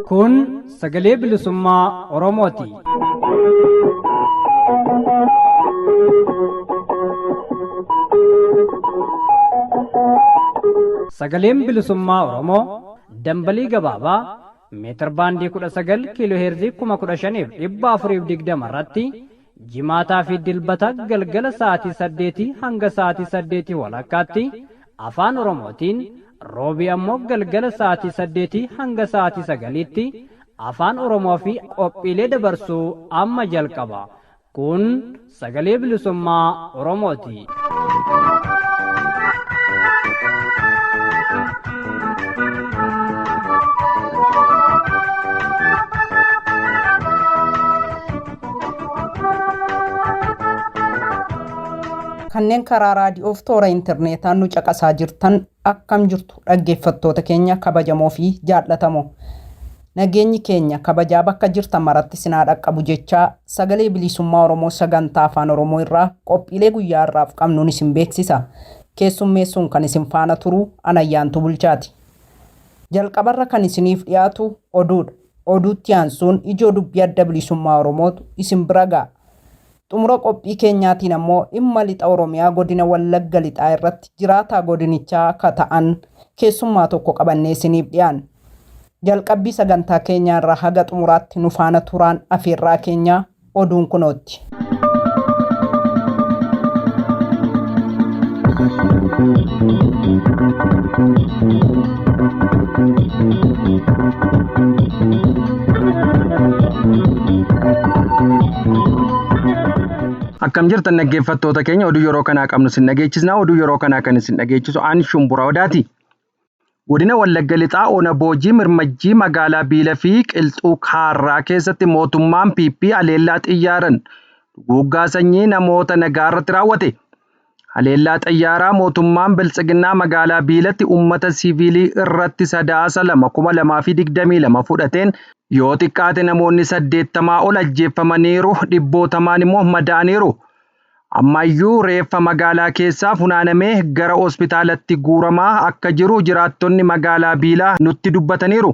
Kun sagalee bilisummaa Oromooti. Sagaleen bilisummaa Oromoo dambalii gabaabaa meetir baandii 19 kiiloo heerzii 15,420 irratti jimaataa fi dilbata galgala sa'aatii 8 hanga sa'aatii 8 walakkaatti afaan Oromootiin roobii ammoo galgala sa'aatii 8 hanga sa'aatii 9tti afaan Oromoo fi qophiilee dabarsuu amma jalqaba. Kun sagalee bilisummaa Oromooti. Kanneen karaa raadiyoof toora intarneetaan nu caqasaa jirtan akkam jirtu dhaggeeffattoota keenya kabajamoo fi jaallatamoo. Nageenyi keenya kabajaa bakka jirtan maratti sinaa dhaqqabu jechaa sagalee bilisummaa Oromoo sagantaa afaan Oromoo irraa qophiilee guyyaa irraaf qabnuun isin beeksisa. Keessummeessuun kan isin faana turu Anayyaantu Bulchaati. Jalqabarra kan isiniif dhiyaatu oduudha. Oduutti aansuun ijoo dubbii adda bilisummaa Oromootu isin bira ga'a. Xumura qophii keenyaatiin ammoo dhimma lixa Oromiyaa godina Wallagga lixaa irratti jiraataa godinichaa akka ta'an keessummaa tokko qabannee isiniif dhiyaanna. Jalqabbii sagantaa keenyaa irraa haga xumuraatti nu faana turaan afeerraa keenyaa oduun kunootti. Akkam jirtan dhaggeeffattoota keenya oduu yeroo kanaa qabnu sin dhageechisnaa. Oduu yeroo kanaa kan isin dhageechisu aan Shumburaa Odaati. Godina Wallagga lixaa Ona Boojii Mirmajjii magaalaa Biila fi Qilxuu Kaarraa keessatti mootummaan PP haleellaa xiyyaaran duguuggaa sanyii namoota nagaa irratti raawwate. Haleellaa xiyyaaraa mootummaan Biltsiginnaa magaalaa Biilatti uummata siviilii irratti sadaasa 2022 fudhateen yoo xiqqaate namoonni 80 ol ajjeeffamaniiru, dhibbootamaan immoo madaa'aniiru. Ammayyuu reeffa magaalaa keessaa funaanamee gara hospitaalatti guuramaa akka jiru jiraattonni magaalaa Biilaa nutti dubbataniiru.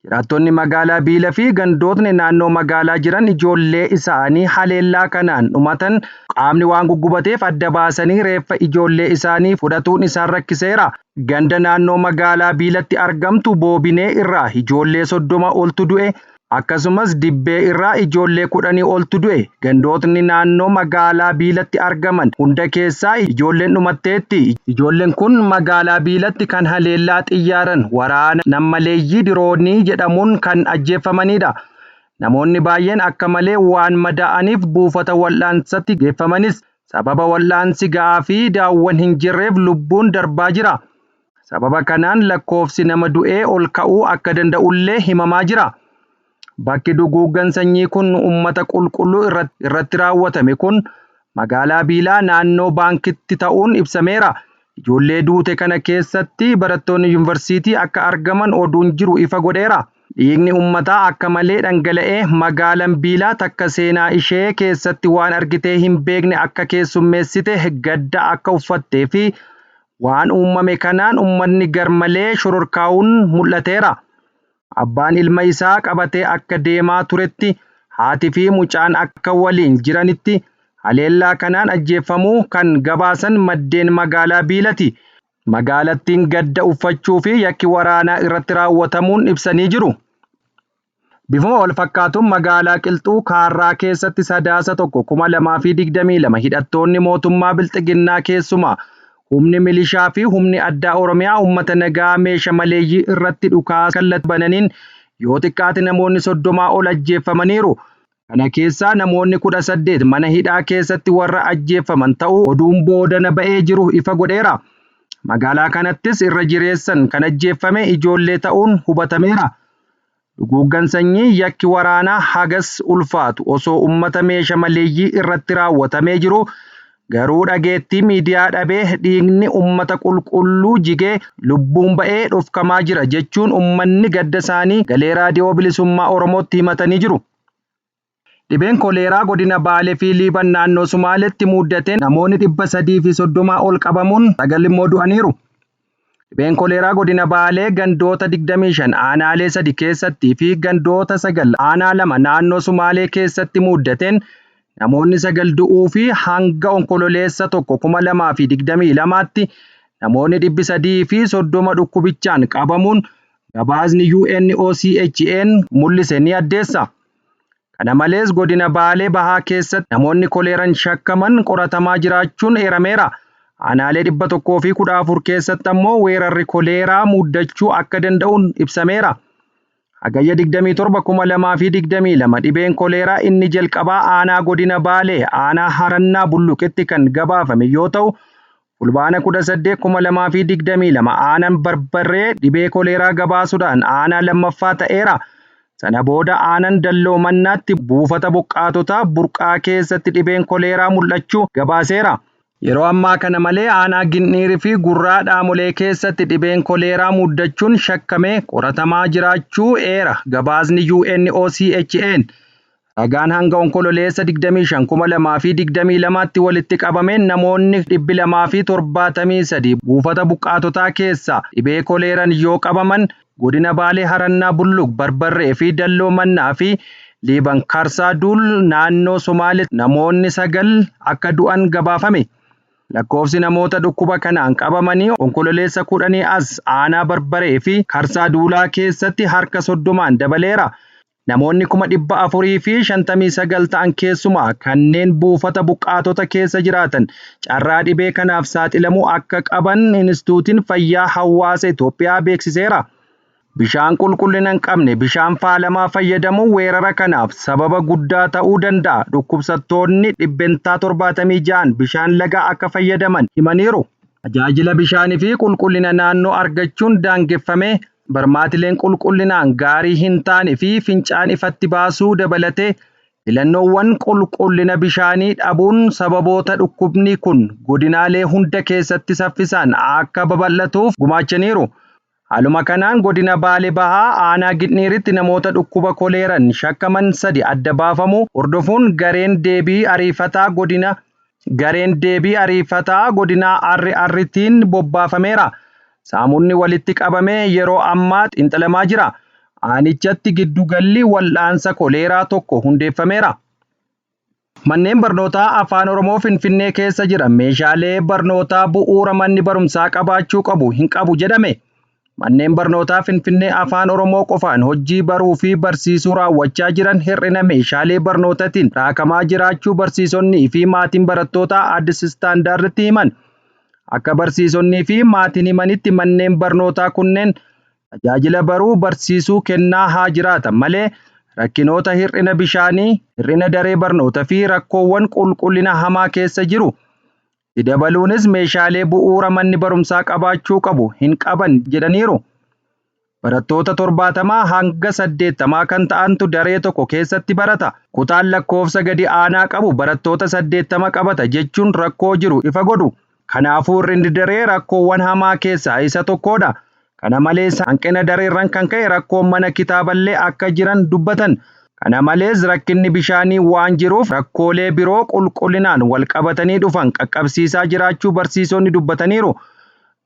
Jiraattonni magaalaa Biilaa fi gandootni naannoo magaalaa jiran ijoollee isaanii haleellaa kanaan dhumatan qaamni waan guggubateef adda baasanii reeffa ijoollee isaanii fudhatuun isaan rakkiseera. Ganda naannoo magaalaa Biilatti argamtu Boobinee irraa ijoollee 30 oltu du'e. Akkasumas Dibbee irraa ijoollee 10 oltu du'e. Gandootni naannoo magaalaa Biilatti argaman hunda keessaa ijoolleen dhumatteetti. Ijoolleen kun magaalaa Biilatti kan haleellaa xiyyaaran waraana nammaleeyyii diroonii jedhamuun kan ajjeefamanidha. Namoonni baay'een akka malee waan madaa'aniif buufata wal'aansatti geeffamanis sababa wal'aansi ga'aa fi daawwan hin jirreef lubbuun darbaa jira. Sababa kanaan lakkoofsi nama du'ee ol ka'uu akka danda'ullee himamaa jira. Bakki duguuggan sanyii kun uummata qulqulluu irratti raawwatame kun magaalaa Biilaa naannoo baankitti ta'uun ibsameera. Ijoollee duute kana keessatti barattoonni yuunivarsiitii akka argaman oduun jiru ifa godheera. Dhiigni uummataa akka malee dhangala'ee magaalaan Biilaa takka seenaa ishee keessatti waan argitee hin beekne akka keessummeessite gadda akka uffattee fi waan uumame kanaan uummanni garmalee shororkaa'uun mul'ateera. Abbaan ilma isaa qabatee akka deemaa turetti haati fi mucaan akka waliin jiranitti haleellaa kanaan ajjeeffamuu kan gabaasan maddeen magaalaa Biilati. Magaalattiin gadda uffachuu fi yakki waraanaa irratti raawwatamuun ibsanii jiru. Bifuma wal fakkaatuun magaalaa Qilxuu Kaarraa keessatti sadaasa 2022 hidhattoonni mootummaa Biltsiginnaa keessumaa humni milishaa fi humni addaa Oromiyaa uummata nagaa meeshaa maleeyyii irratti dhukaasa kallattii bananiin yoo xiqqaate namoonni 30 ol ajjeeffamaniiru. Kana keessaa namoonni 18 mana hidhaa keessatti warra ajjeeffaman ta'uu oduun boodana ba'ee jiru ifa godheera. Magaalaa kanattis irra jireessan kan ajjeeffame ijoollee ta'uun hubatameera. Duguuggan sanyii yakki waraanaa hagas ulfaatu osoo uummata meeshaa maleeyyii irratti raawwatamee jiru Garuu dhageettii miidiyaa dhabee dhiigni uummata qulqulluu jigee lubbuun ba'ee dhufkamaa jira jechuun uummanni gadda isaanii galee raadiyoo bilisummaa Oromootti himatanii jiru. Dhibeen koleeraa godina Baalee fi Liiban naannoo Sumaaleetti muddateen namoonni 330 ol qabamuun 9 immoo du'aniiru. Dhibeen koleeraa godina Baalee gandoota 25 aanaalee 3 keessatti fi gandoota 9 aanaa 2 naannoo Sumaalee keessatti muddateen namoonni 9 du'uu fi hanga onkololeessa 2022tti namoonni 330 dhukkubichaan qabamuun gabaasni UNOCHN mul'ise ni addeessa. Kana malees godina Baalee Bahaa keessatti namoonni koleeraan shakkaman qoratamaa jiraachuun eerameera. Aanaalee 114 keessatti ammoo weerarri koleeraa muddachuu akka danda'uun ibsameera. Hagayya 27 2022 dhibeen koleeraa inni jalqabaa aanaa godina Baalee aanaa Harannaa Bulluqitti kan gabaafame yoo ta'u, fulbaana 18 2022 aanaan Barbarree dhibee koleeraa gabaasuudhaan aanaa lammaffaa ta'eera. Sana booda aanaan Dalloo Mannaatti buufata buqqaatotaa burqaa keessatti dhibeen koleeraa mul'achuu gabaaseera. Yeroo ammaa kana malee aanaa Ginniirii fi Gurraa Dhaamolee keessatti dhibeen koleeraa muddachuun shakkamee qoratamaa jiraachuu eera gabaasni UNOCHN. Ragaan hanga onkololeessa 25 2022tti walitti qabameen namoonni 273 buufata buqqaatotaa keessa dhibee koleeraan yoo qabaman godina Baalee Harannaa Bulluq Barbarree fi Dalloo Mannaa fi Liiban Karsaadul naannoo Somaaliitti namoonni 9 akka du'an gabaafame. Lakkoofsi namoota dhukkuba kanaan qabamanii onkololeessa 10 as aanaa Barbaree fi Karsaadulaa keessatti harka 30 dabaleera. Namoonni 459 ta'an keessumaa kanneen buufata buqqaatota keessa jiraatan carraa dhibee kanaaf saaxilamuu akka qaban Inistituutiin Fayyaa Hawaasa Itoophiyaa beeksiseera. Bishaan qulqullina hin qabne bishaan faalamaa fayyadamuun weerara kanaaf sababa guddaa ta'uu danda'a. Dhukkubsattoonni 76 bishaan lagaa akka fayyadaman himaniiru. Tajaajila bishaanii fi qulqullina naannoo argachuun daangeffamee barmaatileen qulqullinaan gaarii hin taane fi fincaan ifatti baasuu dabalatee filannoowwan qulqullina bishaanii dhabuun sababoota dhukkubni kun godinaalee hunda keessatti saffisaan akka babal'atuuf gumaachaniiru. Haaluma kanaan godina Baalee Bahaa aanaa Ginniiritti namoota dhukkuba koleeraan shakkaman 3 adda baafamu hordofuun gareen deebii ariifataa godina Arriitiin bobbaafameera. Saamunni walitti qabamee yeroo ammaa xiinxalamaa jira. Aanichatti giddugalli wal'aansa koleeraa tokko hundeeffameera. Manneen barnootaa afaan Oromoo Finfinnee keessa jiran meeshaalee barnootaa bu'uura manni barumsaa qabaachuu qabu hin qabu jedhame. Manneen barnootaa Finfinnee afaan Oromoo qofaan hojii baruu fi barsiisuu raawwachaa jiran hir'ina meeshaalee barnootaatiin raakamaa jiraachuu barsiisonnii fi maatiin barattootaa Addis Istaandaarditti himan. Akka barsiisonnii fi maatiin himanitti manneen barnootaa kunneen tajaajila baruu barsiisuu kennaa haa jiraatan malee rakkinoota hir'ina bishaanii, hir'ina daree barnootaa fi rakkoowwan qulqullina hamaa keessa jiru. Dabaluunis meeshaalee bu'uura manni barumsaa qabaachuu qabu hin qaban jedhaniiru. Barattoota 70 hanga 80 kan ta'antu daree tokko keessatti barata. Kutaan lakkoofsa gadi aanaa qabu barattoota 80 qabata jechuun rakkoo jiru ifa godhu. Kanaafuu hir'inni daree rakkoowwan hamaa keessaa isa tokkodha. Kana malees hanqina dareerran kan ka'e rakkoon mana kitaaballee akka jiran dubbatan. Kana malees rakkinni bishaanii waan jiruuf rakkoolee biroo qulqullinaan wal qabatanii dhufan qaqqabsiisaa jiraachuu barsiisonni dubbataniiru.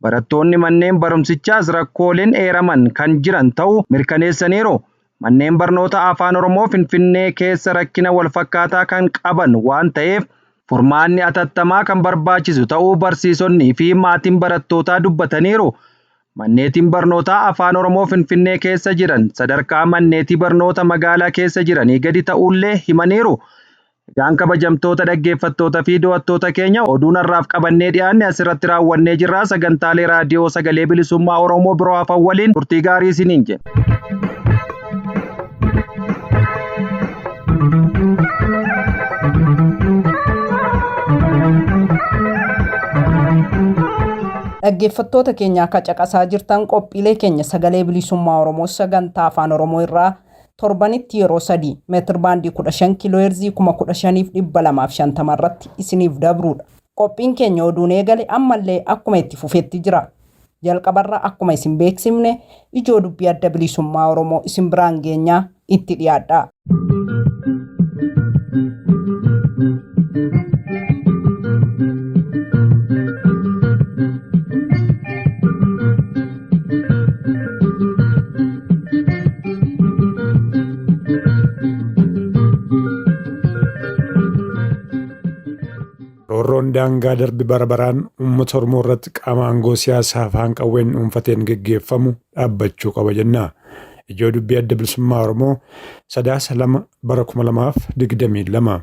Barattoonni manneen barumsichaas rakkooleen eeraman kan jiran ta'uu mirkaneessaniiru. Manneen barnoota afaan Oromoo Finfinnee keessa rakkina wal fakkaataa kan qaban waan ta'eef furmaanni atattamaa kan barbaachisu ta'uu barsiisonnii fi maatiin barattootaa dubbataniiru. Manneetiin barnootaa afaan Oromoo Finfinnee keessa jiran sadarkaa manneetii barnoota magaalaa keessa jiranii gadi ta'ullee himaniiru. Egaan kabajamtoota dhaggeeffattoota fi daawwattoota keenya oduun har'aaf qabannee dhiyaanne asirratti raawwannee jirra. Sagantaalee raadiyoo sagalee bilisummaa Oromoo biroo hafan waliin turtii gaarii isiniin jenna. Dhaggeeffattoota keenya akka caqasaa jirtan qophiilee keenya sagalee bilisummaa Oromoo sagantaa afaan Oromoo irraa torbanitti yeroo 3 meetir baandii 15 kiiloo heerzii 15,250 irratti isiniif dabruudha. Qophiin keenya oduun eegale ammallee akkuma itti fufetti jira. Jalqabarra akkuma isin beeksifne ijoo dubbii adda bilisummaa Oromoo isin biraan geenyaa itti dhiyaadha. Roorroon daangaa darbi barabaraan uummata Oromoo irratti qaama aangoo siyaasaa afaan qawween dhuunfateen geggeeffamu dhaabbachuu qaba jenna. Ijoo dubbii adda bilisummaa Oromoo 3/2/2022.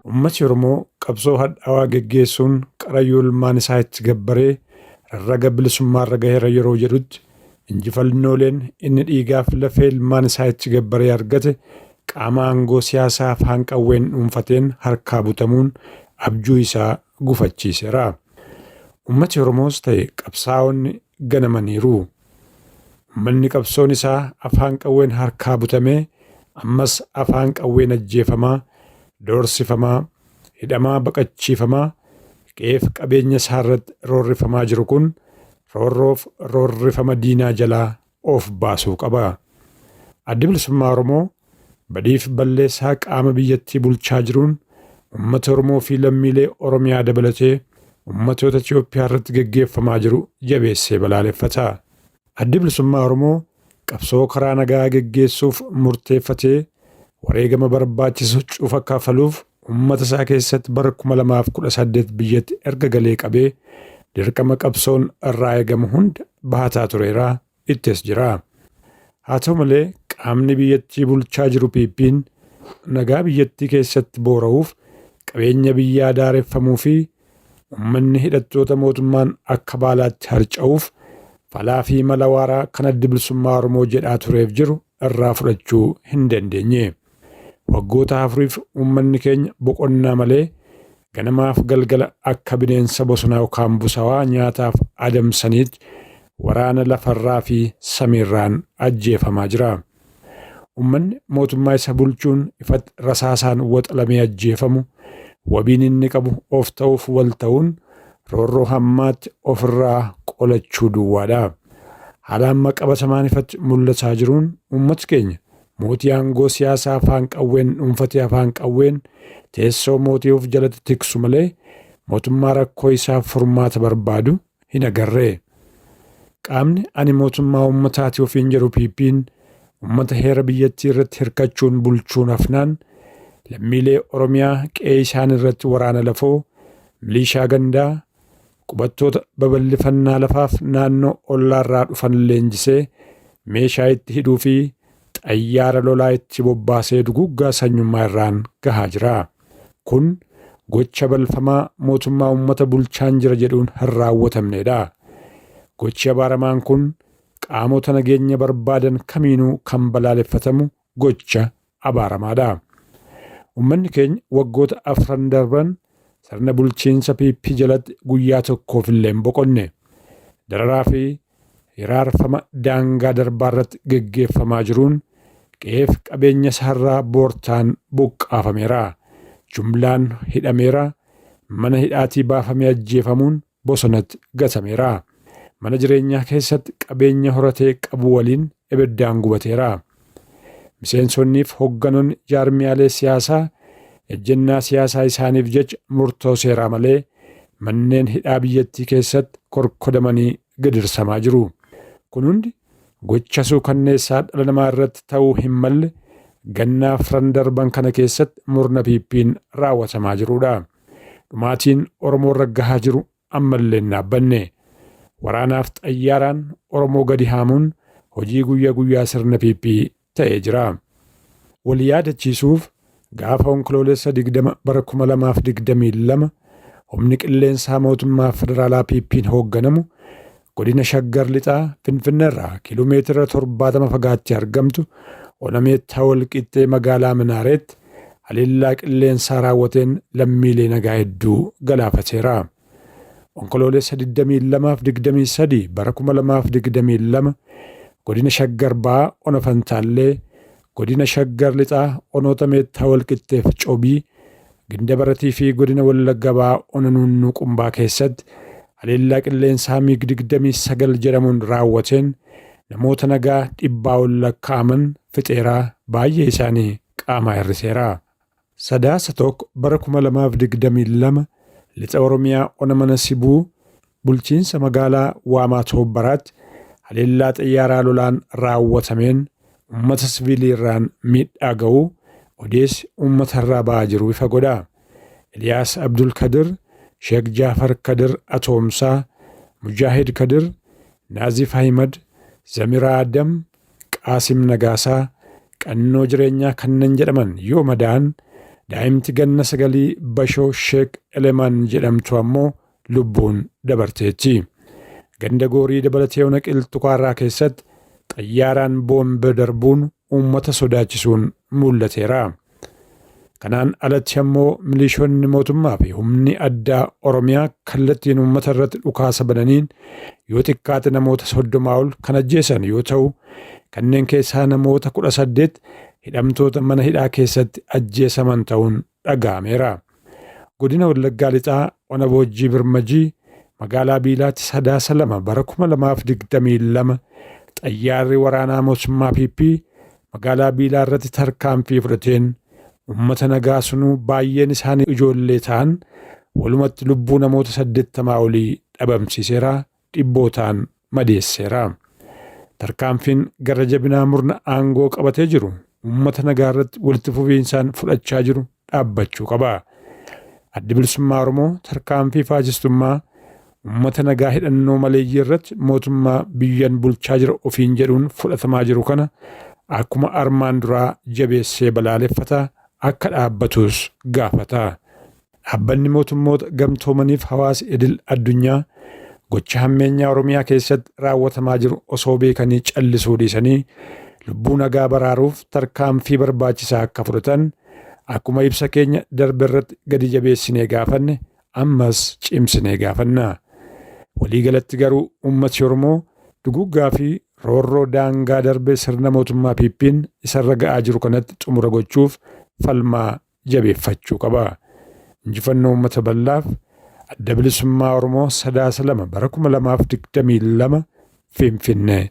Ummati Oromoo qabsoo hadhaawaa geggeessuun qarayyuu ilmaan isaa itti gabbaree rarraga bilisummaa irra gaheera yeroo jedhutti injifannooleen inni dhiigaaf lafee ilmaan isaa itti gabbaree argate qaama aangoo siyaasaa afaan qawween dhuunfateen harkaa butamuun abjuu isaa gufachiiseera. Ummati Oromoos ta'e qabsaa'onni ganamaniiru. Uummanni qabsoon isaa afaan qawween harkaa butamee ammas afaan qawween ajjeefamaa, doorsifamaa, hidhamaa, baqachiifamaa, qeef qabeenya isaa irratti roorrifamaa jiru kun roorroof roorrifama diinaa jalaa of baasuu qaba. Addi bilisummaa Oromoo badiif balleessaa qaama biyyattii bulchaa jiruun uummata Oromoo fi lammiilee Oromiyaa dabalatee uummatoota Itoophiyaa irratti geggeeffamaa jiru jabeessee balaaleffata. Addi bilisummaa Oromoo qabsoo karaa nagaa geggeessuuf murteeffatee wareegama barbaachisu cufa kafaluuf uummata isaa keessatti bara 2018 biyyatti erga galee qabee dirqama qabsoon irraa eegamu hunda baataa tureera, ittis jira. Haa ta'u malee qaamni biyyattii bulchaa jiru PP'n nagaa biyyattii keessatti boora'uuf qabeenya biyyaa daareffamuu fi uummanni hidhattoota mootummaan akka baalaatti harca'uuf falaa fi mala waaraa kan addi bilisummaa Oromoo jedhaa tureef jiru irraa fudhachuu hin dandeenye. Waggoota afuriif uummanni keenya boqonnaa malee ganamaaf galgala akka bineensa bosonaa yookaan busawaa nyaataaf adamsaniitti waraana lafarraa fi samiirraan ajjeefamaa jira. Uummanni mootummaa isa bulchuun ifatti rasaasaan waxalamee ajjeefamu wabiin inni qabu of ta'uuf wal ta'uun roorroo hammaatti ofirraa qolachuu duwwaadha. Haala amma qabatamaan ifatti mul'ataa jiruun uummati keenya mootii aangoo siyaasaa afaan qawween dhuunfatee afaan qawween teessoo mootii of jalatti tiksu malee mootummaa rakkoo isaaf furmaata barbaadu hin agarree. Qaamni ani mootummaa uummataati ofiin jedhu PP'n uummata heera biyyattii irratti hirkachuun bulchuun hafnaan lammiilee Oromiyaa qe'ee isaan irratti waraana lafoo, milishaa gandaa, qubattoota babal'ifannaa lafaaf naannoo ollaarraa dhufan leenjisee meeshaa itti hidhuu fi xayyaara lolaa itti bobbaasee duguggaa sanyummaa irraan gahaa jira. Kun gocha balfamaa mootummaa uummata bulchaan jira jedhuun hin raawwatamnedha. Gochi abaaramaan kun qaamota nageenya barbaadan kamiinuu kan balaaleffatamu gocha abaaramaadha. Uummanni keenya waggoota 4 darban sirna bulchiinsa PP jalatti guyyaa tokkoof illee hin boqonne. Dararaa fi hiraarfama daangaa darbaa irratti geggeeffamaa jiruun qe'eef qabeenya isaarraa boortaan buqqaafameera. Jumlaan hidhameera. Mana hidhaatii baafamee ajjeefamuun bosonatti gatameera. Mana jireenyaa keessatti qabeenya horatee qabu waliin ibiddaan gubateera. Miseensonniif hogganoonni jaarmiyaalee siyaasaa ejjennaa siyaasaa isaaniif jecha murtoo seeraa malee manneen hidhaa biyyattii keessatti korkodamanii gidirsamaa jiru. Kun hundi gocha suukanneessaa dhala namaa irratti ta'uu hin malle gannaa 4 darban kana keessatti murna PP'n raawwatamaa jirudha. Dhumaatiin Oromoo irra gahaa jiru ammallee hin dhaabbanne. Waraanaaf xayyaaraan Oromoo gadi haamuun hojii guyyaa guyyaa sirna PP ta'ee jira. Wal yaadachiisuuf gaafa onkoloolessa 20 bara 2022 humni qilleensaa mootummaa federaalaa PP'n hoogganamu godina Shaggar Lixaa Finfinneerraa kiiloomeetira 70 fagaatti argamtu Onameettaa Walqixxee magaalaa Minaareetti haleellaa qilleensaa raawwateen lammiilee nagaa hedduu galaafateera. Onkoloolessa 22-23 bara 2022 godina Shaggar Ba'aa Ona Fantaallee, godina Shaggar Lixaa Onoota Meettaa Walqixxeef Coobii, Ginda Baratii fi godina Wallagga Ba'aa Ona Nunnuu Qumbaa keessatti haleellaa qilleensaa MiG-29 jedhamuun raawwateen namoota nagaa 100 lakkaa'aman fixeeraa, baay'ee isaanii qaamaa hir'iseera. Sadaasa 1 bara 2022 Lixa Oromiyaa Ona Mana Sibuu bulchiinsa magaalaa Waamaa Toobbaraatti haleellaa xiyyaaraa lolaan raawwatameen uummata siviilii irraan miidhaa ga'uu odeessi uummata irraa ba'aa jiru ifa godha. Eliyaas Abdul Kadir, Sheek Jaafar Kadir Atoomsaa, Mujaahid Kadir, Naazif Ahimad, Zamiraa Adam, Qaasim Nagaasaa, qannoo jireenyaa kanneen jedhaman yoo madaa'an, daa'imti ganna 9 Bashoo Sheek Elemaan jedhamtu ammoo lubbuun dabarteetti. Ganda Goorii dabalatee Ona Qilxuu Kaarraa keessatti xayyaaraan boomba darbuun uummata sodaachisuun mul'ateera. Kanaan alatti ammoo milishoonni mootummaa fi humni addaa Oromiyaa kallattiin uummata irratti dhukaasa bananiin yoo xiqqaate namoota 30 ol kan ajjeesan yoo ta'u, kanneen keessaa namoota 18 hidhamtoota mana hidhaa keessatti ajjeesaman ta'uun dhaga'ameera. Godina Wallaggaa Lixaa Ona Boojjii Birmajii magaalaa Biilaatti Sadaasa 2 bara 2022 xayyaarri waraanaa mootummaa PP magaalaa Biilaa irratti tarkaanfii fudhateen uummata nagaa sunuu baay'een isaanii ijoollee ta'an walumatti lubbuu namoota 80 olii dhabamsiiseera, dhibbootaan madeesseera. Tarkaanfiin gara jabinaa murna aangoo qabatee jiru uummata nagaa irratti walitti fufiinsaan fudhachaa jiru dhaabbachuu qaba. Addi Bilisummaa Oromoo tarkaanfii faasistummaa uummata nagaa hidhannoo maleeyyii irratti mootummaa biyyan bulchaa jira ofiin jedhuun fudhatamaa jiru kana akkuma armaan duraa jabeessee balaaleffataa akka dhaabbatus gaafata. Dhaabbanni mootummoota gamtoomaniif hawaasa idil addunyaa gocha hammeenyaa Oromiyaa keessatti raawwatamaa jiru osoo beekanii callisuu dhiisanii lubbuu nagaa baraaruuf tarkaanfii barbaachisaa akka fudhatan akkuma ibsa keenya darbe irratti gadi jabeessinee gaafanne ammas cimsinee gaafanna. Waliigalatti garuu uummati Oromoo duguggaa fi roorroo daangaa darbe sirna mootummaa PP'n isarra ga'aa jiru kanatti xumura gochuuf falmaa jabeeffachuu qaba. Injifannoo uummata bal'aaf. Adda Bilisummaa Oromoo Sadaasa 2 bara 2022 Finfinnee.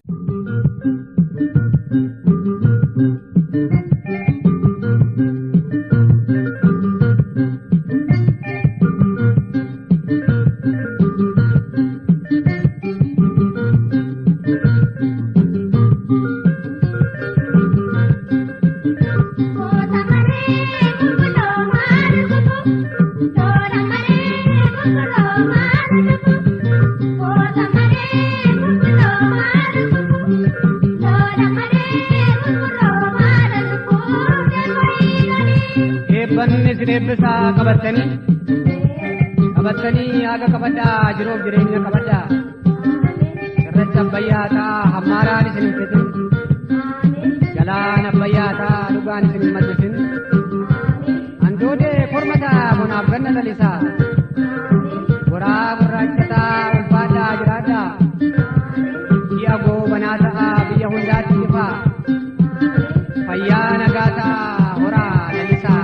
Bisa qabatanii aga kabaddaa jiruuf jireenya kabaddaa irratti abbayyaataa hammaaraan isin hin fitin jalaan abbayyaataa dhugaan isin hin maddisin handoodee kormataa bonaaf ganna lalisaa goraa gurraachataa ulfaadhaa jiraadhaa ji'a goobanaa ta'aa biyya hundaatti ifaa fayyaa nagaa ta'aa horaa lalisaa.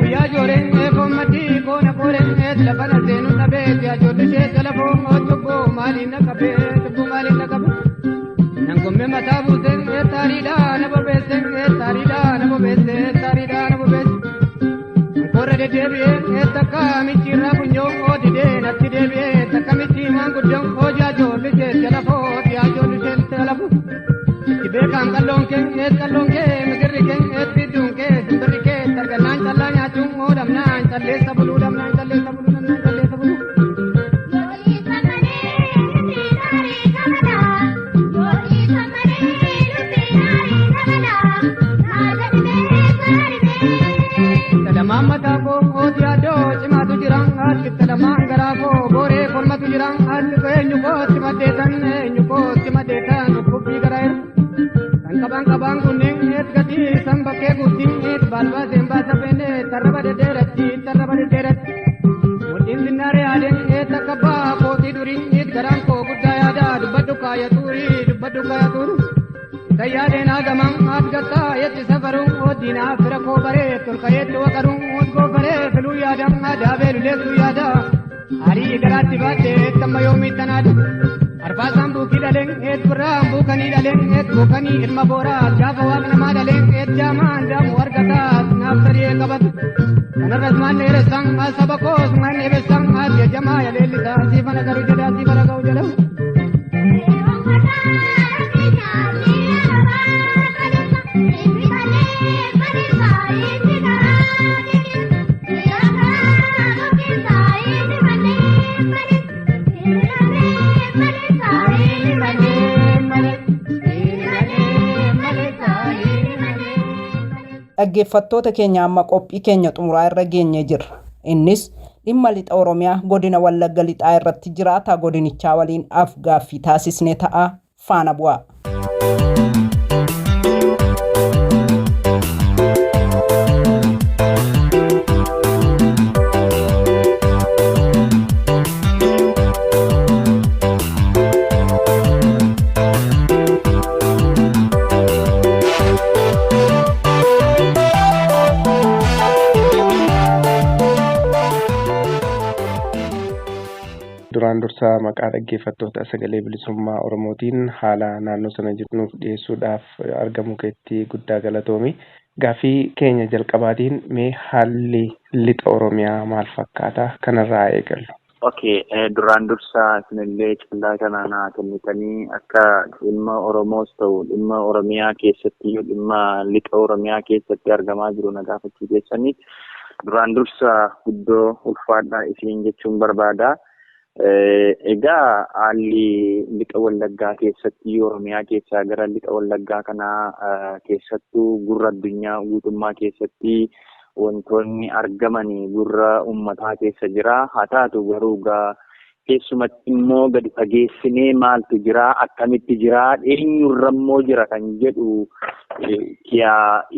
guyyaa jooreen koommadii koona kooreen lafana seenu dhabee jaajoollisee telefoon otubboo maaliin naqabe nangomme mataa buuseen taariidhaa na bobeesseen taariidhaa na bobeesse korra deddeebi'ee takka michiirraa funyoon oodidee natti deebi'ee takka michii waan guddoon jaajoollisee telefoo itti beekaan qalloon kee migirri kee bidduun kee simbirri kee targannaan callaa nyaachuun oodhamnaan calleessa buluu Talamaan mataa koo kooti yaadoo cimaatu jiran haati talamaan garaa koo booree kormatu jiran haati eenyu kootti maddeetan kubbii garaa irra kan kunneen gatii san bakkee guutiin baalbaaseen baasa feene tarraba deddeeratti mudhiin zinnaaree yaadeen takka baa kootii durii garaan koo guddaa yaada dubbadhu kaayatuuri Sayyaadeen agaman adgataa yetti safaruun oddinaa fira koo baree tolkayeetti waqaruun osgoo baree filuu yaadam adaabee luleessuu yaada harii garaatti baadhee tamma yoomii tanaadha arbaasaan buukii dhaleen birraan buukanii ilma booraa gaafa waaq namaa dhaleen jaamaan jaamu argataa naaf sadii qabatu kanarras maanne eressan saba koos maanne ebessan jajamaa yaleellisaa siifana garuu jedhaa siifana ga'u jedhamu. Dhaggeeffattoota keenya amma qophii keenya xumuraa irra geenye jirra. Innis dhimma lixa Oromiyaa godina Wallagga lixaa irratti jiraataa godinichaa waliin af-gaaffii taasisne ta'a faana bu'aa. Duraan dursaa maqaa dhaggeeffattoota sagalee bilisummaa Oromootiin haala naannoo sana jirnuuf dhiyeessuudhaaf argamu keetti guddaa galatoomi. Gaaffii keenya jalqabaatiin mee haalli lixa Oromiyaa maal fakkaata? Kanarraa eegallu. Duraan dursaa isinillee callaa kana naa kennitanii akka dhimma Oromoos ta'u dhimma Oromiyaa keessatti dhimma lixa Oromiyaa keessatti argamaa jiru na gaafachuu keessanii duraan dursaa guddoo ulfaadhaa isiin jechuun barbaada. Egaa haalli lixa Wallaggaa keessatti Oromiyaa keessaa gara lixa Wallaggaa kanaa keessattuu gurra addunyaa guutummaa keessatti wantoonni argamanii gurra uummataa keessa jira. Haa taatu garuu keessumatti immoo gadi fageessinee maaltu jira akkamitti jira eenyurra immoo jira kan jedhu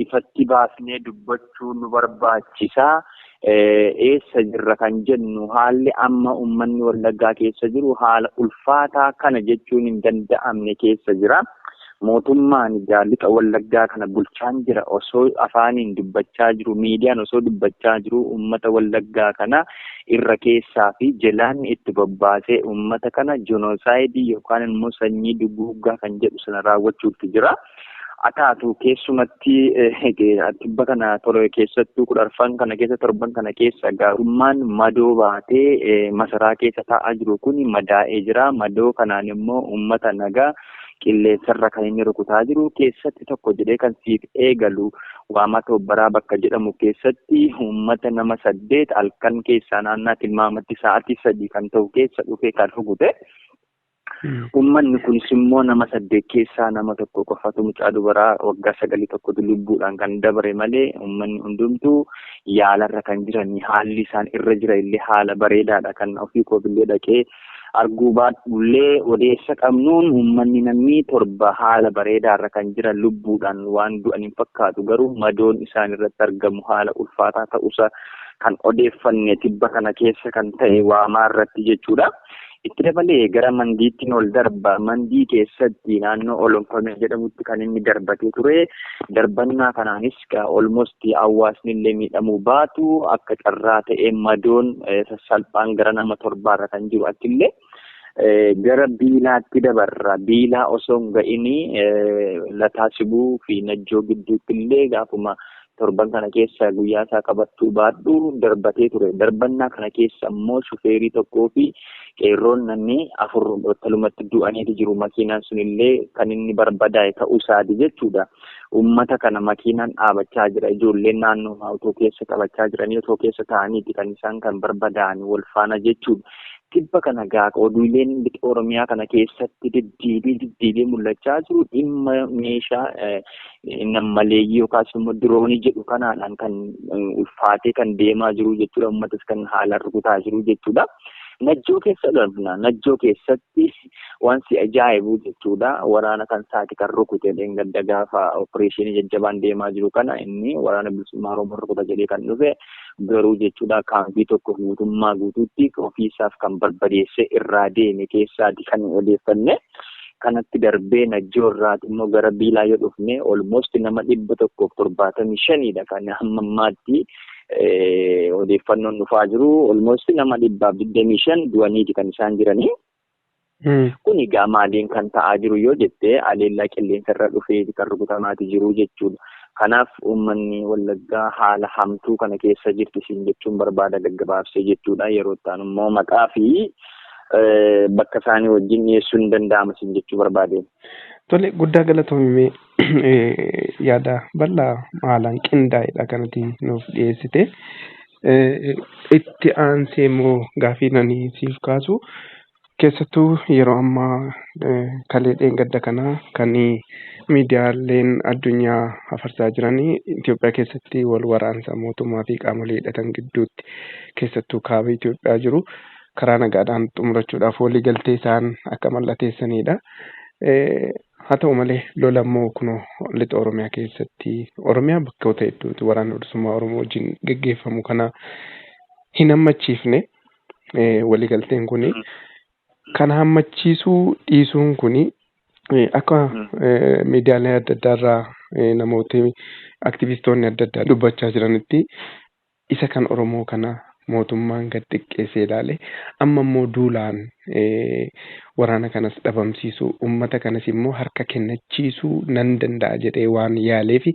ifatti baasnee dubbachuu nu barbaachisa. Eessa jirra kan jennu haalli amma uummanni Wallaggaa keessa jiru haala ulfaataa kana jechuun hin danda'amne keessa jira. Mootummaan lixa Wallaggaa kana bulchaan jira osoo afaaniin dubbachaa jiru miidiyaan osoo dubbachaa jiru uummata Wallaggaa kana irra keessaa fi jalaan itti bobbaasee uummata kana jenosaayidii yookaan immoo sanyii duguuggaa kan jedhu sana raawwachuutti jira. Ataatu keessumatti tibba kana tole keessattuu 10 kana keessa 7 kana keessa gaarummaan madoo baatee masaraa keessa taa'aa jiru kun madaa'ee jira. Madoo kanaan immoo uummata nagaa qilleensarra kan inni rukutaa jiru keessatti tokko jedhee kan siif eegalu waamata obbaraa bakka jedhamu keessatti uummata nama 8 halkan keessaa naannaa tilmaamatti sa'aatii 3 kan ta'u keessa dhufee kan rukute. Uummanni kunis immoo nama 8 keessaa nama tokko qofatu mucaa dubaraa waggaa 9 tokkotu lubbuudhaan kan dabare malee uummanni hundumtuu yaalarra kan jiranii haalli isaan irra jira illee haala bareedaadha kan ofii koobillee dhaqee arguu baadhullee odeessa qabnuun uummanni namni 7 haala bareedaarra kan jiran lubbuudhaan waan du'an hin fakkaatu garuu madoon isaan irratti argamu haala ulfaataa ta'uusa kan odeeffanne tibba kana keessa kan ta'e waamaa irratti jechuudha. Itti dabalee gara mandiitti ol darba. Mandii keessatti naannoo Olompamee jedhamutti kan inni darbatee ture. Darbannaa kanaanis almost hawaasni illee miidhamuu baatu akka carraa ta'ee madoon sassalphaan gara nama 7 kan jiru achillee. Gara biilaatti dabarra. Biilaa osoo hin ga'ini Lataasibuu fi Najjoo gidduutti illee gaafuma torban kana keessa guyyaa isaa qabattuu baadhu darbatee ture. Darbannaa kana keessa immoo shufeerii tokkoo fi qeerroon namni 4 battalumatti du'aniiti jiru. Makiinaan sunillee kan inni barbadaa'e ta'uu isaati jechuudha. Uummata kana makiinaan dhaabachaa jira. Ijoolleen naannoo otoo keessa qabachaa jiranii otoo keessa taa'aniiti kan isaan kan barbadaa'an wal faana jechuudha. Tibba kana gaafa oduuleen Oromiyaa kana keessatti deddeebiin mul'achaa jiru dhimma meeshaa nammaleeyyii yookaas immoo diroonii jedhu kanaadhaan kan ulfaatee kan deemaa jiru jechuudha. Uummatas kan haalaan rukutaa jiru jechuudha. Najjoo keessa darbna. Najjoo keessatti wanti ajaa'ibu jechuudha. Waraana kan saati kan rukute gadda gaafa opereeshinii jajjabaan deemaa jiru kana inni waraana bilisummaa Oromoo rukuta jedhee kan dhufe garuu jechuudha kaampii tokko guutummaa guutuutti ofiisaaf kan barbadeesse irraa deeme keessaati kan odeeffanne. Kanatti darbee Najjoo irraati immoo gara Biilaa yoo dhufne almost nama 175dha kan hamma ammaatti odeeffannoon dhufaa jiru. Almost nama 125 du'aniiti kan isaan jiranii. Kun egaa maaliin kan ta'aa jiru yoo jette aleellaa qilleensa irra dhufee kan rukutamaati jiru jechuudha. Kanaaf uummanni Wallaggaa haala hamtuu kana keessa jirti siin jechuun barbaada gaggabaabsee jechuudha. Yeroo ta'an immoo maqaa fi bakka isaanii wajjin dhiyeessuu hin danda'amu siin jechuu barbaade. Tole guddaa galatoomee yaada bal'aa haalaan qindaa'edha kanatti nuuf dhiyeessite. Itti aansee immoo gaafii nanii siif kaasu keessattuu yeroo ammaa kalee dheengadda kanaa kan miidiyaaleen addunyaa hafarsaa jiranii Itoophiyaa keessatti wal waraansa mootummaa fi qaamolee hidhatan gidduutti keessattuu kaaba Itoophiyaa jiru karaa nagaadhaan xumurachuudhaaf walii galtee isaan akka mallatteessanidha. Haa ta'u malee lola immoo kunoo lixa Oromiyaa keessatti Oromiyaa bakkoota hedduutti waraana bilisummaa Oromoo wajjin gaggeeffamu kana hin hammachiifne waliigalteen kuni kana hammachiisuu dhiisuun kuni akka miidiyaalee adda addaa irraa namooti aktivistoonni adda addaa dubbachaa jiranitti isa kan Oromoo kana mootummaan gad xiqqeessee ilaale amma immoo duulaan waraana kanas dhabamsiisuu uummata kanas immoo harka kennachiisuu nan danda'a jedhee waan yaalee fi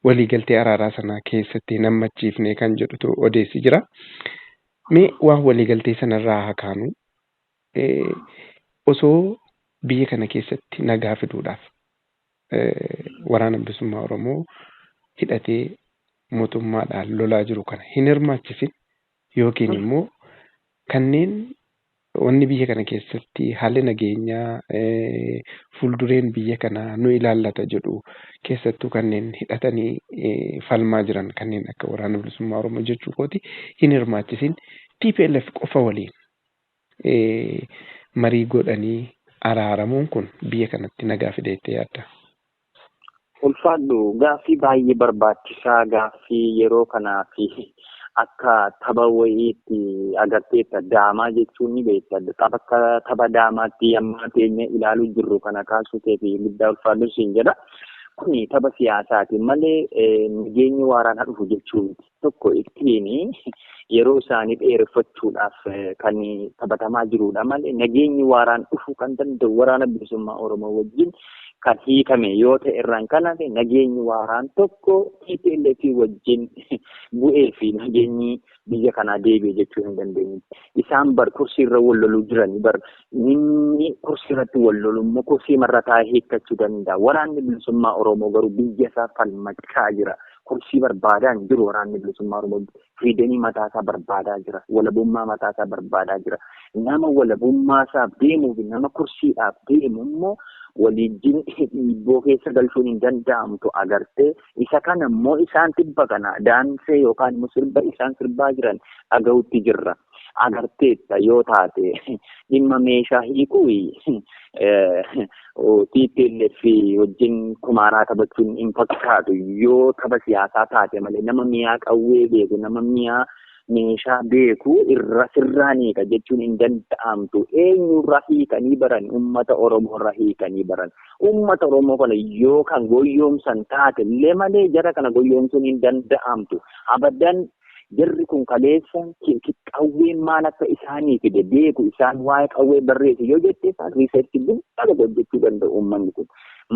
waliigaltee araaraa sana keessatti hammachiifne kan jedhutu odeessi jira. Mee waan waliigaltee sanarraa haa kaanu osoo biyya kana keessatti nagaa fiduudhaaf waraana bilisummaa Oromoo hidhatee mootummaadhaan lolaa jiru kana hin hirmaachisin yookiin immoo kanneen wanni biyya kana keessatti haalli nageenyaa fuuldureen biyya kanaa nu ilaallata jedhu keessattuu kanneen hidhatanii falmaa jiran kanneen akka waraana bilisummaa Oromoo jechuu kooti hin hirmaachisin TPLF qofa waliin marii godhanii araaramuun kun biyya kanatti nagaa fideettee yaadda? Ulfaadhu gaaffii baay'ee barbaachisaa gaaffii yeroo kanaa fi akka tapha wayiitti agarteetta daamaa jechuun ni beekta. Akka tapha daamaatti amma teenya ilaaluu jirru kana kaasuu fi guddaa ulfaadhu siin jedha. Kuni tapha siyaasaati malee nageenyi waaraan haa dhufu jechuun tokko ittiin yeroo isaanii dheereffachuudhaaf kan taphatamaa jirudha malee nageenyi waaraan dhufu kan danda'u waraana bilisummaa Oromoo wajjin kan hiikame yoo ta'e irraan kana nageenyi waaraan tokko TPLF wajjin bu'ee fi nageenyi biyya kanaa deebi'e jechuu hin dandeenye. Isaan bar kursii irra wal loluu jirani bar inni kursii irratti wal lolu immoo kursii marra taa'ee hiikkachuu danda'a. Waraanni bilisummaa Oromoo garuu biyya isaa falmachaa jira. Kursii barbaadaan jiru waraanni bilisummaa Oromoo fiidanii mataasaa barbaadaa jira. Walabummaa mataasaa barbaadaa jira. Nama walabummaasaaf deemuuf nama kursiidhaaf deemu immoo waliin dhiibboo keessa galchuun hin danda'amtu agartee isa kana immoo isaan tibba kana daansee yookaan immoo sirba isaan sirbaa jiran dhaga'utti jirra. Agarteetta yoo taate dhimma meeshaa hiikuu TPLF wajjin kumaaraa taphachuun hin fakkaatu yoo tapha siyaasaa taate malee nama miyaa qawwee beeku nama miyaa meeshaa beeku irra sirraan hiika jechuun hin danda'amtu. Eenyurra hiikanii baran? Uummata Oromoorra hiikanii baran. Uummata Oromoo kana yoo kan goyyoomsan taate illee malee jara kana goyyoomsuun hin danda'amtu. Abadan jarri kun kaleessa qawween maal akka isaanii fide beeku, isaan waa'ee qawwee barreessu yoo jette isaan riiserchii guddaa hojjechuu danda'u uummanni kun.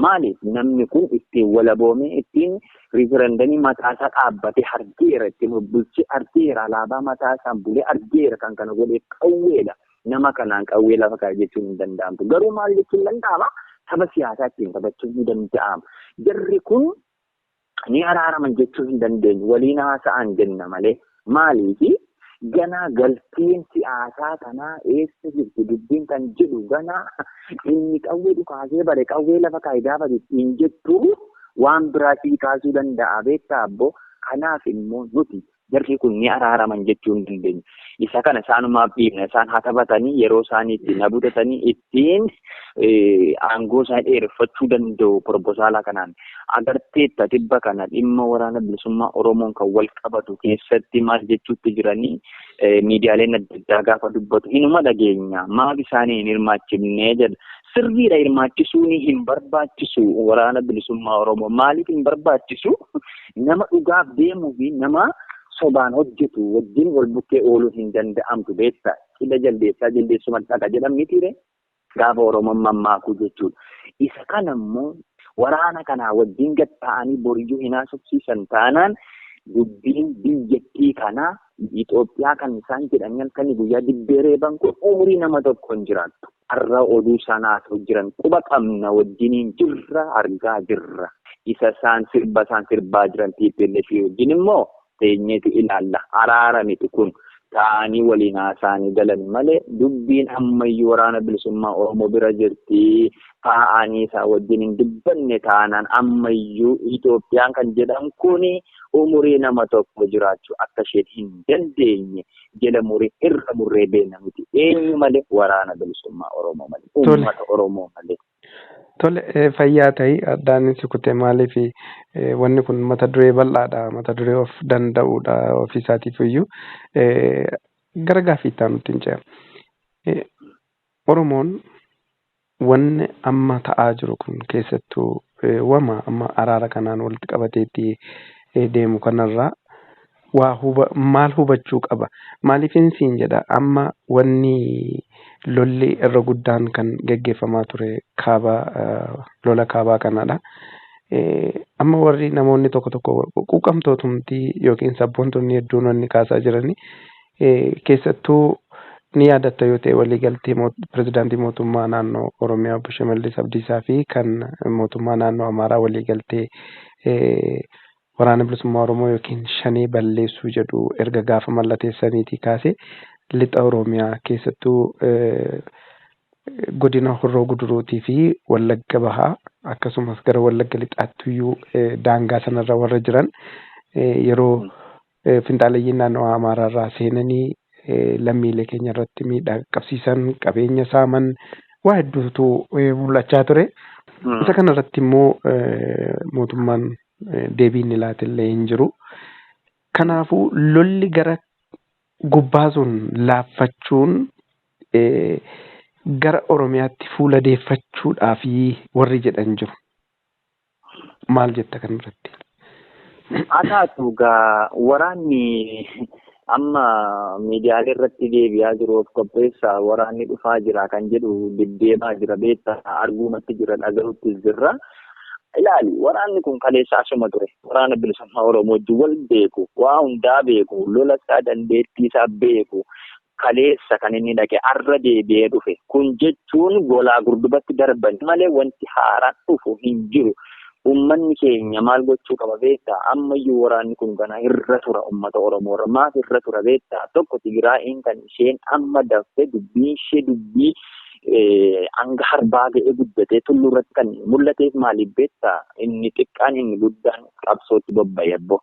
Maaliif namni kun ittiin walaboomee ittiin riiferendamii mataasaa dhaabbatee argeera, ittiin bulchee argeera, alaabaa mataasaan bulee argeera, kan kana godhee qawweedha. Nama kanaan qawwee lafa kaa'e jechuun hin danda'amtu. Garuu maal jechuun danda'ama? Tapha siyaasaa ittiin taphachuun ni danda'ama. Jarri kun ni araaraman jechuu hin dandeenyu. Waliin haasa'an jenna malee. Maaliifi ganaa galteen siyaasaa kanaa eessa jirti dubbiin kan jedhu ganaa inni qawwee dhukaasee bare qawwee lafa kaa'e gaafa ittiin jettu waan biraatii kaasuu danda'a beektaa abbo. Kanaaf immoo nuti jarri kun ni araaraman jechuu hin dandeenyu. Isa kana isaanumaaf dhiibna. Isaan haa taphatanii yeroo isaanii ittiin abudatanii ittiin aangoo isaa dheereffachuu danda'u proposaalaa kanaan. Agarteetta tibba kana dhimma waraana bilisummaa Oromoon kan wal qabatu keessatti maal jechuutti jiranii miidiyaaleen adda addaa gaafa dubbatu hinuma dhageenya. Maaf isaanii hin hirmaachifnee jedha. Sirriidha, hirmaachisuun hin barbaachisu waraana bilisummaa Oromoo. Maaliif hin barbaachisu? Nama dhugaaf deemuu fi nama sobaan hojjetu wajjin wal bukkee ooluun hin danda'amtu beektaa. Cidha jaldeessuma dhaqa jedhamnitiire gaafa Oromoon mammaakuu jechuudha. Isa kana immoo waraana kanaa wajjin gad ta'anii boriyyuu hin haasofsiisan taanaan dubbiin biyyattii kanaa Itoophiyaa kan isaan jedhanii halkanii guyyaa dibbeeree banku umurii nama tokko hin jiraattu. Har'a oduu sanaa jiran quba qabna wajjiniin jirra argaa jirra. Isa isaan sirbaa jiran TPLF wajjin immoo teenyeetu ilaalla. Araara miti kun ta'anii waliin haasa'anii galan malee dubbiin ammayyuu waraana bilisummaa Oromoo bira jirti. Taa'anii isaa wajjin hin dubbanne taanaan ammayyuu Itoophiyaan kan jedhan kuni umurii nama tokko jiraachuu akka isheen hin dandeenye jala muree irra murree beena miti. Eenyu malee waraana bilisummaa Oromoo malee uummata Oromoo malee. Tole fayyaa ta'ii addaan si kutee maaliif wanni kun mata duree bal'aadha, mata duree of danda'uudha ofiisaatiif iyyuu gara gaaffiittaa nutti hin ce'a. Oromoon wanni amma ta'aa jiru kun keessattuu wama amma araara kanaan walitti qabateetti deemu kanarraa maal hubachuu qaba? Maaliifin siin jedha amma wanni lolli irra guddaan kan geggeeffamaa ture lola kaabaa kanadha. Amma warri namoonni tokko tokko quuqamtootumtii yookiin sabboontonni hedduun wanni kaasaa jirani keessattuu ni yaadatta yoo ta'e waliigaltee pirezidaantii mootummaa naannoo Oromiyaa Obbo Shimallis Abdiisaa fi kan mootummaa naannoo Amaaraa waliigaltee waraana bilisummaa Oromoo yookiin shanee balleessuu jedhu erga gaafa mallatteessaniitii kaasee lixa Oromiyaa keessattuu godina Horroo Guduruutii fi Wallagga Bahaa akkasumas gara Wallagga Lixaattuyyuu daangaa sanarra warra jiran yeroo finxaalayyiin naannoo Amaaraarraa seenanii lammiilee keenya irratti miidhaa qabsiisan qabeenya saaman waa hedduutu mul'achaa ture. Isa kanarratti immoo mootummaan deebiin ilaatillee hin jiru. Kanaafuu lolli gara gubbaa sun laaffachuun gara Oromiyaatti fuula deeffachuudhaaf warri jedhan jiru. Maal jetta kanarratti? Ataatu gaa waraanni amma miidiyaalee irratti deebi'aa jiru of qopheessaa waraanni dhufaa jira kan jedhu deddeemaa jira beektaa arguumatti jira dhaga'utti jirra. Ilaali waraanni kun kaleessa asuma ture waraana bilisummaa Oromoo wajjin wal beeku waa hundaa beeku lola isaa dandeettii isaa beeku kaleessa kan inni dhaqe arra deebi'ee dhufe kun jechuun golaa gurdubatti darban malee wanti haaraan dhufu hin jiru. Uummanni keenya maal gochuu qaba beektaa ammayyuu waraanni kun kana irra tura uummata Oromoo irra maaf irra tura beektaa tokko Tigraayiin kan isheen amma daffe dubbiin ishee dubbii hanga harbaa ga'ee guddatee tulluu irratti kan mul'ateef maaliif beektaa inni xiqqaan inni guddaan qabsootti bobba'e abbo.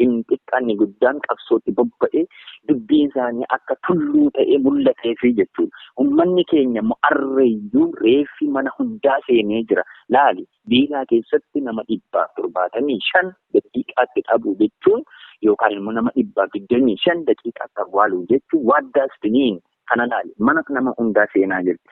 Inni xiqqaan inni guddaan qabsootti bobba'e dubbiin isaanii akka tulluu ta'ee mul'ateefi jechuudha. Uummanni keenya immoo arreeyyuu reeffi mana hundaa seenee jira. Laali biilaa keessatti nama 175 daqiiqaatti dhabuu jechuun yookaan immoo nama 125 daqiiqaatti awwaalu jechuun waaddaastiniin kana laali mana nama hundaa seenaa jirti.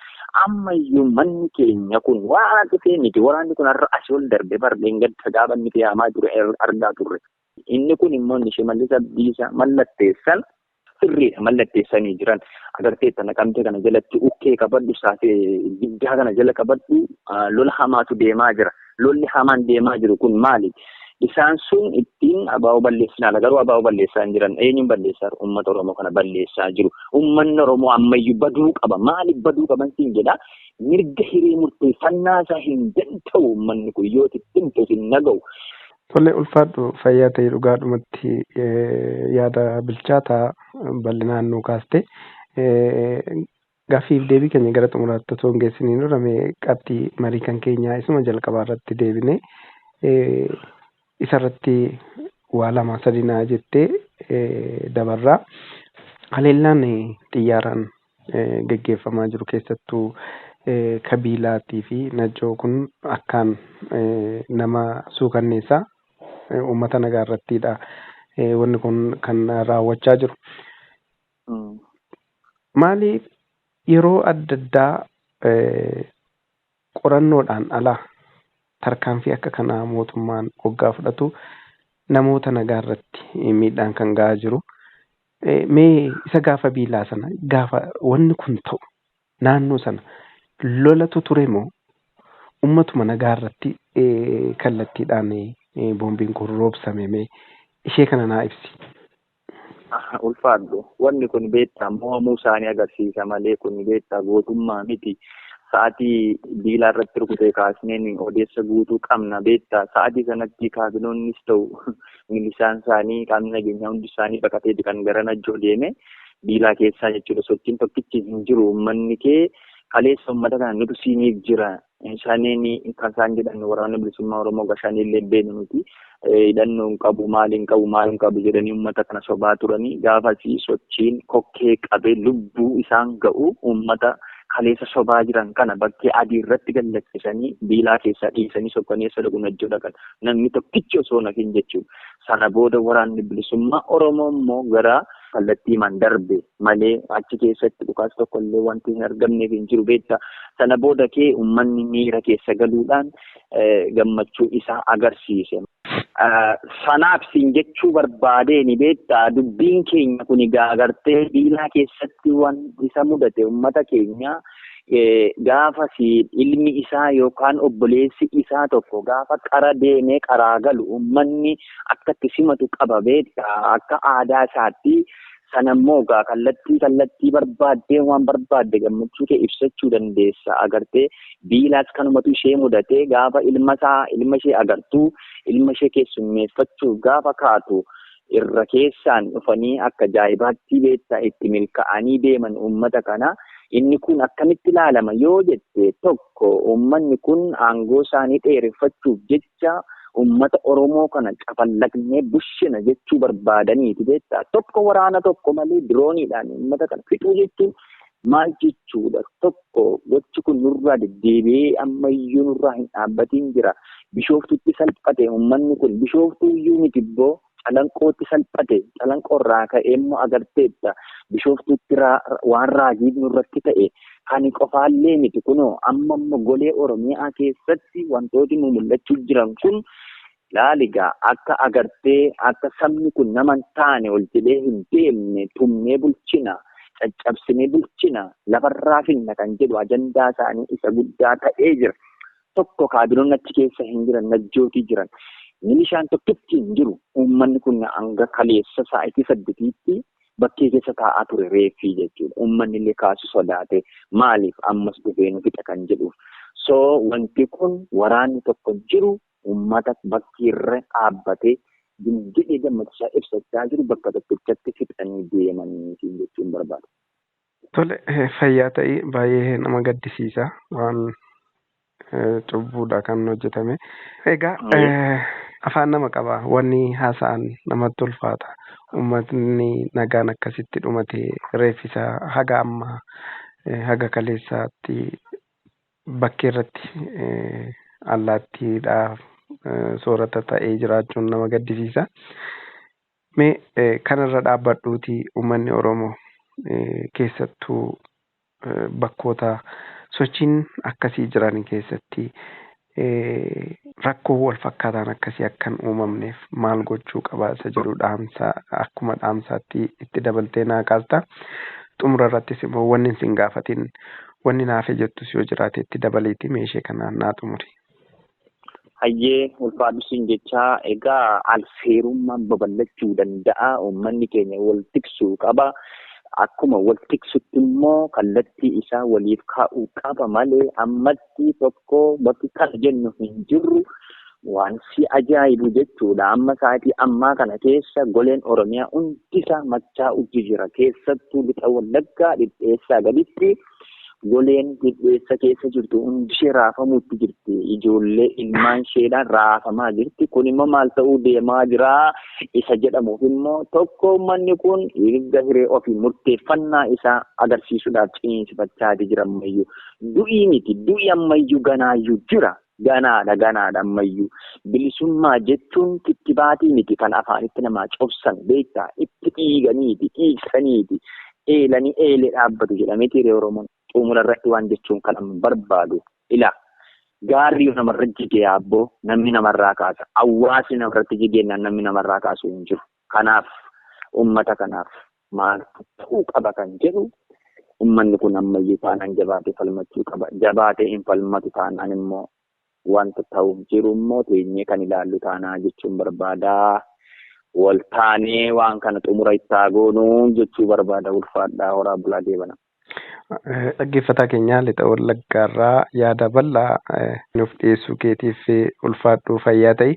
Ammayyuu manni keenya kun waan dhufee miti waraanni kun har'a asii ol darbe bardeen gad sagaaban miti yaamaa ture argaa turre. Inni kun immoo Shimallis Abdiisaa mallatteessan sirriidha mallatteessanii jiran agarteetta Naqamtee kana jalatti ukkee qabadhu saafee giddaa kana jala qabadhu lola hamaatu deemaa jira. Lolli hamaan deemaa jiru kun maali? Isaan sun ittiin abaa'oo balleessinaa garuu abaa'oo balleessaa hin jiran eenyuun balleessaa uummata Oromoo kana balleessaa jiru. Uummanni Oromoo ammayyuu baduu qaba. Maaliif baduu qaban siin jedhaa? Mirga hiree murteeffannaa isaa hin danda'u uummanni kun yoo ittiin hin naga'u. Tole ulfaadhu fayyaa ta'ee dhugaadhumatti yaada bilchaataa bal'inaan nu kaaste. Gaaffiif deebii keenya gara xumuraatti osoo hin geessiniin dura qabxii marii kan keenyaa isuma jalqabaa irratti deebinee isarratti waa 2-3 naa jettee dabarraa. Haleellaan xiyyaaraan geggeeffamaa jiru keessattuu Kabiilaatii fi Najjoo kun akkaan nama suukanneessaa uummata nagaa irrattidha. Wanni kun kan raawwachaa jiru. Maaliif yeroo adda addaa qorannoodhaan alaa tarkaanfii akka kanaa mootummaan hoggaa fudhatu namoota nagaa irratti miidhaan kan gahaa jiru. Mee isa gaafa biilaa sana gaafa wanni kun ta'u naannoo sana lolatu ture moo ummatuma nagaa irratti kallattiidhaan boombiin kun roobsame mee ishee kana naa ibsi. Ulfaadhu wanni kun beektaa mo'amuu isaanii agarsiisa malee kun beektaa gootummaa miti. Sa'aatii biilaa irratti rukutee kaasneen odeessa guutuu qabna beektaa sa'aatii sanatti kaabinoonnis ta'u milishaan isaanii qaamni nageenyaa hundi isaanii baqatee kan gara Najjoo deeme biilaa keessaa jechuudha. Sochiin tokkichi hin jiru uummanni kee kaleessa uummata kana nutu siiniif jira. Isaaniin kan isaan jedhan waraana bilisummaa Oromoo gashaanillee beenu nuti hidhannoo hin qabu maal hin qabu jedhanii uummata kana sobaa turanii gaafasii sochiin kokkee qabee lubbuu isaan ga'u uummata kaleessa sobaa jiran kana bakkee adii irratti gallachiisanii biilaa keessaa dhiisanii sokkoneessa dhaqu Najjoo dhaqan namni tokkichi osoo nafin jechuudha. Sana booda waraanni bilisummaa Oromoo immoo gara kallattiimaan darbe malee achi keessatti dhukaas tokkollee wanti hin argamneef hin jiru beektaa. Sana booda kee uummanni miira keessa galuudhaan gammachuu isaa agarsiise. Sanaaf siin jechuu barbaadeen beektaa dubbiin keenya kun agartee biilaa keessatti waan isa mudate uummata keenya gaafa ilmi isaa yookaan obboleessi isaa tokko gaafa qara deemee qaraa galu uummanni akka itti simatu qaba beektaa akka aadaa isaatti. Sanammoo kallattii barbaaddee waan barbaadde gammachuu kee ibsachuu dandeessa agartee biilaas kanumatu ishee mudate gaafa ilma ishee agartuu ilma ishee keessummeeffachuuf gaafa kaatu irra keessaan dhufanii akka ajaa'ibaatti beektaa itti milkaa'anii deeman uummata kana inni kun akkamitti ilaalama yoo jette tokko uummanni kun aangoo isaanii dheereffachuuf jecha. Uummata Oromoo kana cafallaqnee bushina jechuu barbaadaniiti beektaa tokko waraana tokko malee dirooniidhaan uummata kana fixuu jechuun maal jechuudha tokko gochi kun nurraa deddeebi'ee ammayyuu nurraa hin dhaabbatiin jira bishooftutti salphate uummanni kun bishooftuuyyuu miti ibboo calanqootti salphate calanqoorraa ka'ee immoo agarteetta bishooftutti waan raajii nurratti ta'e. Kan qofaallee miti kunoo amma golee Oromiyaa keessatti wantooti nu mul'achuu jiran kun laaligaa akka agartee akka sabni kun nama hin taane ol jedhee hin deemne tumnee bulchina caccabsinee bulchina lafarraa finna kan jedhu ajandaa isaanii isa guddaa ta'ee jira. Tokko kaabinoonni achi keessa hin jiran Najjootii jiran milishaan tokkitti hin jiru uummanni kun hanga kaleessa sa'aatii 8tti. Bakkee keessa taa'aa ture reeffii jechuudha. Uummanni illee kaasu sodaate maaliif ammas dhufee nu fixa kan jedhuuf. So wanti kun waraanni tokko jiru uummata bakkeerra dhaabbatee jedhee gammachaa ibsachaa jiru bakka tokkotti fixanii deemanii jechuun barbaada. Tole fayyaa ta'ii baay'ee nama gaddisiisa waan cubbuudha kan hojjetame. Egaa afaan nama qaba wanni haasa'an namatti ulfaata. Uummatni nagaan akkasitti dhumate reeffisaa haga amma haga kaleessaatti bakkee irratti allaattiidhaaf soorata ta'ee jiraachuun nama gaddisiisa. Mee kanarra dhaabbadhuuti uummanni Oromoo keessattuu bakkoota sochiin akkasii jiran keessatti rakkoo wal fakkaataan akkasii akkan uumamneef maal gochuu qaba isa jedhu akkuma dhaamsaatti itti dabaltee naa kaasta. Xumura irrattis immoo wanni isin gaafatin wanni naafee jettus yoo jiraate itti dabaliiti meeshee kanaan naa xumuri. Hayyee ulfaadhusiin jechaa egaa alseerummaan babal'achuu danda'a. Uummanni keenya wal tiksuu qaba. Akkuma wal tiksutti immoo kallattii isaa waliif kaa'uu qaba malee ammatti tokko bakki kana jennu hin jirru. Waan si ajaa'ibu jechuudha. Amma sa'aatii ammaa kana keessa goleen Oromiyaa hundisaa machaa'utti jira. Keessattuu lixa Wallaggaa dhidheessaa gaditti goleen dhidheessa keessa jirtu hundishee raafamuutti jirti. Ijoollee ilmaan isheedhaan raafamaa jirti. Kun immoo maal ta'uu deemaa jira? Isa jedhamuuf immoo tokko uummanni kun erga hiree ofii murteeffannaa isaa agarsiisuudhaaf ciniinsifachaa jira ammayyuu. Du'ii miti. Du'ii ammayyuu ganaayyuu jira. Ganaadha ammayyuu. Bilisummaa jechuun kittibaatii miti kan afaanitti namaa cobsan beektaa. Itti dhiiganiiti, dhiigsaniiti, eelanii eelee dhaabbatu jedhameeti hiree Oromoon xumura irratti waan jechuun kan barbaadu. Gaarri namarra jigee abboo namni namarraa kaasa. Hawaasni namarratti jigeenyaan namni namarraa kaasu hin jiru. Kanaaf uummata kanaaf maal ta'uu qaba kan jedhu uummanni kun ammayyuu taanaan jabaatee falmachuu qaba. Jabaatee hin falmatu taanaan immoo wanta ta'uuf jiru immoo teenyee kan ilaallu taanaa jechuun barbaada. Wal taanee waan kana xumura itti goonuu jechuu barbaada. Ulfaadhaa horaa bulaa deebana. Dhaggeeffataa keenya lixa Wallaggaarraa yaada bal'aa nuuf dhiyeessuu keetiif ulfaadhuu fayyaa ta'e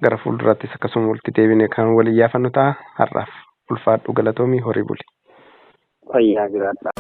gara fuulduraattis akkasuma walitti deebine kan waliin yaafannu ta'a. Har'aaf ulfaadhuu galatoomii horii buli. Fayyaa jiraadha.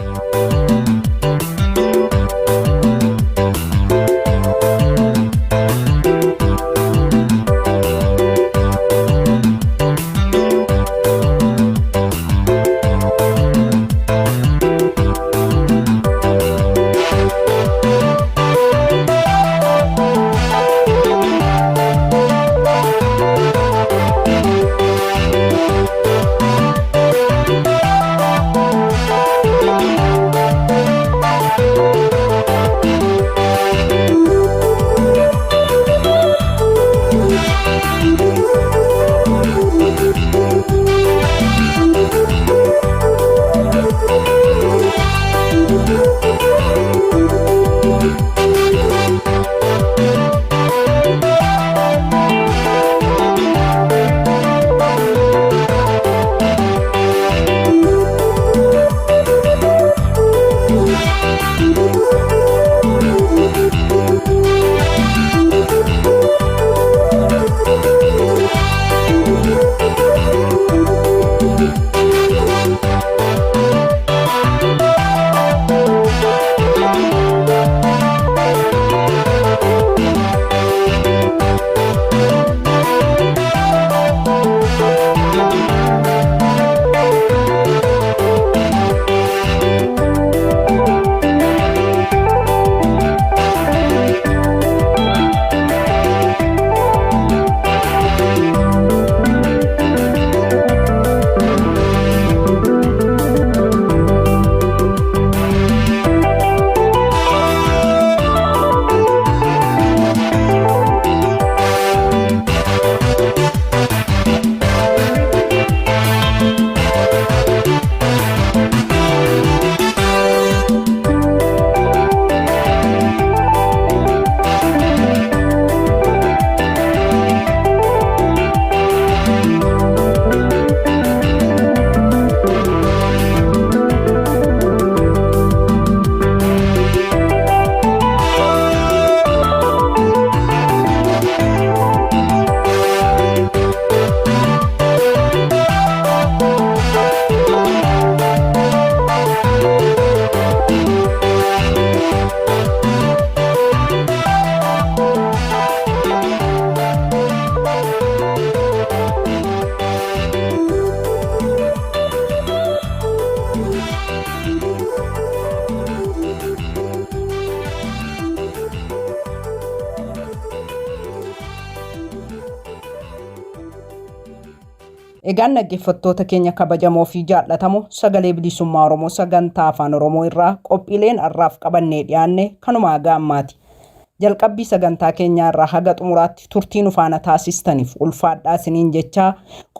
Thank you. Egaan dhaggeeffattoota keenya kabajamoo fi jaallatamoo sagalee bilisummaa Oromoo sagantaa afaan Oromoo irraa qophiileen har'aaf qabannee dhiyaanne kanuma gaammaati. Jalqabbii sagantaa keenyaa irraa haga xumuraatti turtii nu faana taasistaniif ulfaadhaa isiniin jechaa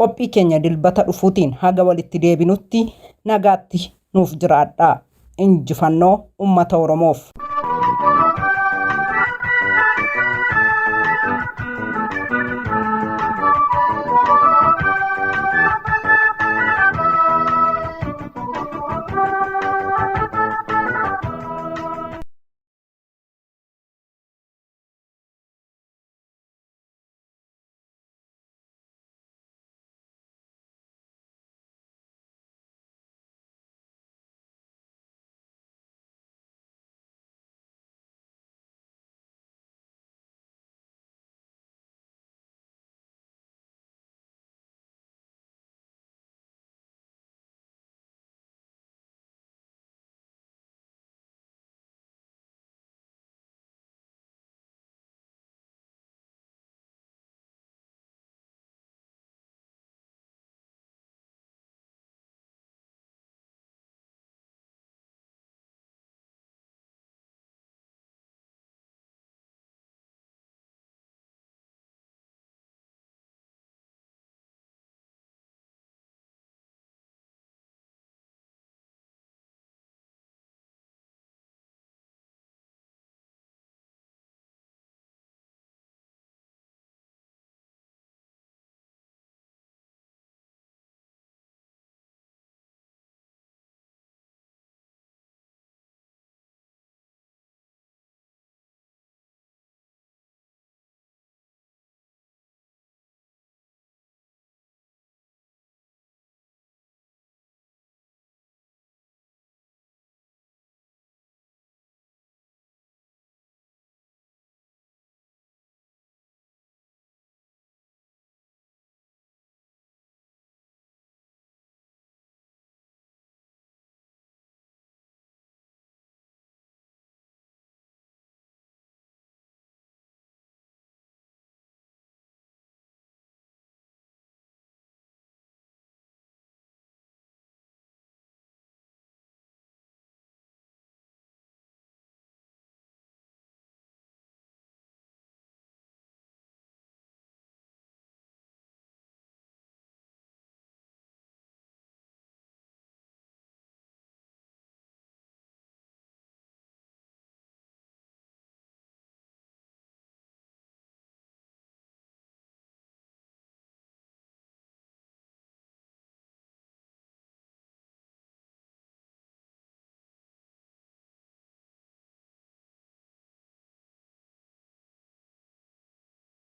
qophii keenya dilbata dhufuutiin haga walitti deebinutti nagaatti nuuf jiraadhaa. Injifannoo uummata Oromoof.